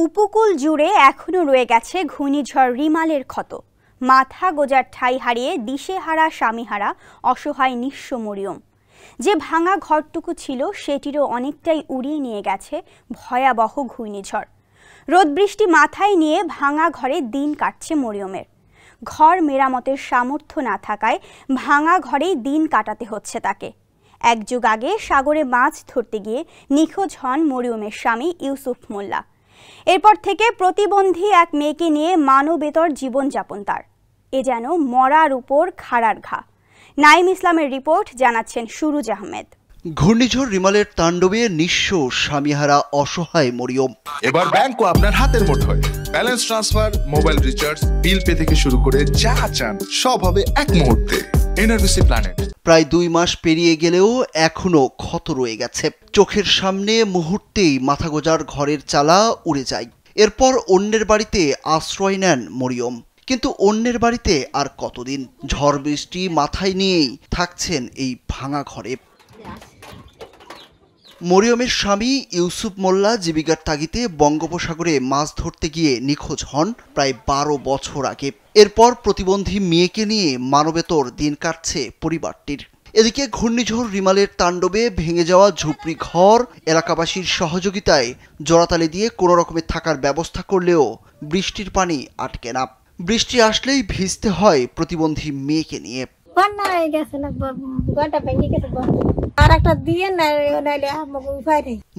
উপকূল জুড়ে এখনো রয়ে গেছে ঘূর্ণিঝড় রিমালের ক্ষত। মাথা গোজার ঠাঁই হারিয়ে দিশেহারা স্বামীহারা অসহায় নিঃস্ব মরিয়ম। যে ভাঙা ঘরটুকু ছিল সেটিরও অনেকটাই উড়িয়ে নিয়ে গেছে ভয়াবহ ঘূর্ণিঝড়। রোদ বৃষ্টি মাথায় নিয়ে ভাঙা ঘরে দিন কাটছে মরিয়মের। ঘর মেরামতের সামর্থ্য না থাকায় ভাঙা ঘরেই দিন কাটাতে হচ্ছে তাকে। এক যুগ আগে সাগরে মাছ ধরতে গিয়ে নিখোঁজ হন মরিয়মের স্বামী ইউসুফ মোল্লা। এরপর থেকে প্রতিবন্ধী এক মেয়েকে নিয়ে মানবেতর জীবনযাপন তার। এ যেন মরার উপর খাড়ার ঘা। নাইম ইসলামের রিপোর্ট, জানাচ্ছেন সুরুজ আহমেদ। ঘূর্ণিঝড় রিমালের তাণ্ডবে নিঃস্ব স্বামীহারা অসহায় মরিয়ম। এবার ব্যাংকও আপনার হাতের মুঠোয়। Balance transfer, mobile recharge, bill pay থেকে শুরু করে যা চান সব হবে এক মুহূর্তে। NRBC planet. প্রায় 2 মাস পেরিয়ে গেলেও এখনো ক্ষত রয়ে গেছে। চোখের সামনে মুহূর্তেই মাথা গোজার ঘরের চালা উড়ে যায়। এরপর অন্যের বাড়িতে আশ্রয় নেন মরিয়ম। কিন্তু অন্যের বাড়িতে আর কতদিন? ঝড় বৃষ্টি মাথায় নিয়েই থাকছেন এই ভাঙা ঘরে। মরিয়মের স্বামী ইউসুফ মোল্লা জীবিকার তাগিদে বঙ্গোপসাগরে মাছ ধরতে গিয়ে নিখোঁজ হন প্রায় 12 বছর আগে। এরপর প্রতিবন্ধী মেয়েকে নিয়ে মানবেতর দিন কাটছে পরিবারটির। এদিকে ঘূর্ণিঝড় রিমালের তাণ্ডবে ভেঙে যাওয়া ঝুপড়ি ঘর এলাকাবাসীর সহযোগিতায় জোড়াতালি দিয়ে কোনো রকমে থাকার ব্যবস্থা করলেও বৃষ্টির পানি আটকে না। বৃষ্টি আসলেই ভিজতে হয় প্রতিবন্ধী মেয়েকে নিয়ে।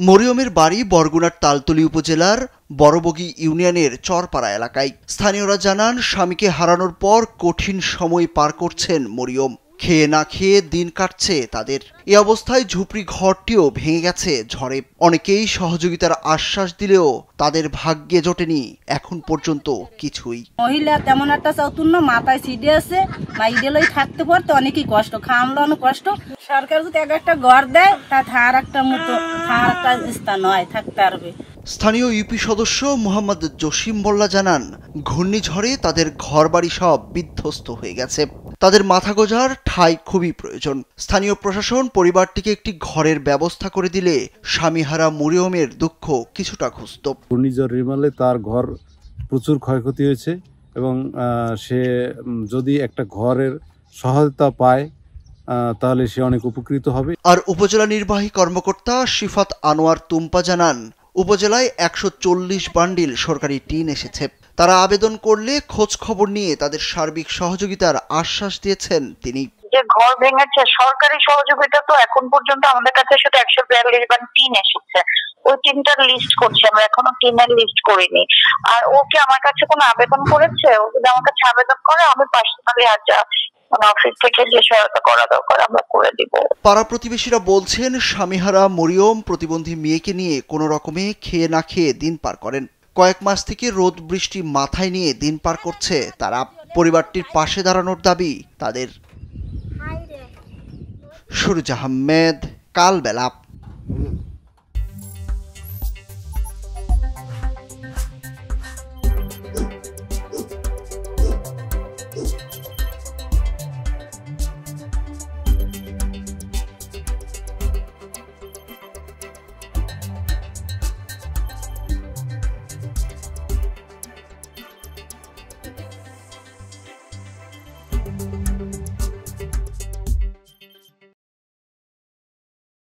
মরিয়মের বাড়ি বরগুনার তালতলী উপজেলার বড়বগী ইউনিয়নের চরপাড়া এলাকায়। স্থানীয়রা জানান, স্বামীকে হারানোর পর কঠিন সময় পার করছেন মরিয়ম। খেয়ে না খেয়ে দিন কাটছে তাদের। এই অবস্থায় ঝুপড়ি ঘরটিও ভেঙে গেছে ঝড়ে। অনেকেই সহযোগিতার আশ্বাস দিলেও তাদের ভাগ্যে জোটেনি এখন পর্যন্ত কিছুই। মহিলা তেমন একটা চতুর্ণ, মাথায় সিডে আছে, মাইডেলই থাকতে পারতে অনেকই কষ্ট, খাওয়ানো কষ্ট। সরকার যদি একটা ঘর দেয় তা থাকার একটা মতো, থাকার একটা স্থান হয়, থাকতে পারবে। স্থানীয় ইউপি সদস্য মোহাম্মদ জসিম মোল্লা জানান, ঘূর্ণিঝড়ে তাদের ঘরবাড়ি সব বিধ্বস্ত হয়ে গেছে। তাদের মাথা গোজার ঠাঁই খুবই প্রয়োজন। স্থানীয় প্রশাসন পরিবারটিকে একটি ঘরের ব্যবস্থা করে দিলে স্বামীহারা মরিয়মের দুঃখ কিছুটা ঘুচত। ঘূর্ণিঝড় রিমালে তার ঘর প্রচুর ক্ষয়ক্ষতি হয়েছে এবং সে যদি একটা ঘরের সহায়তা পায় তাহলে সে অনেক উপকৃত হবে। আর উপজেলা নির্বাহী কর্মকর্তা শিফাত আনোয়ার তুম্পা জানান, উপজেলায় 140 বান্ডিল সরকারি টিন এসেছে। তারা আবেদন করলে খোঁজ খবর নিয়ে তাদের সার্বিক সহযোগিতার আশ্বাস দিয়েছেন তিনি। যে ঘর ভেঙেছে, সরকারি সহযোগিতা তো এখন পর্যন্ত আমাদের কাছে শুধু 142 বান্ডিল টিন এসেছে। ওই টিনটার লিস্ট করছি আমরা, এখনো টিনের লিস্ট করিনি। আর ওকে আমার কাছে কোনো আবেদন করেছে, ও যদি আমার কাছে আবেদন করে আমি পার্সোনালি অফিস থেকে যে সহায়তা করা দরকার আমরা করে দিব। পাড়া প্রতিবেশীরা বলছেন, স্বামীহারা মরিয়ম প্রতিবন্ধী মেয়েকে নিয়ে কোনো রকমে খেয়ে না খেয়ে দিন পার করেন। কয়েক মাস থেকে রোদ বৃষ্টি মাথায় নিয়ে দিন পার করছে তারা। পরিবারটির পাশে দাঁড়ানোর দাবি তাদের। সুরুজ আহমেদ, কালবেলা।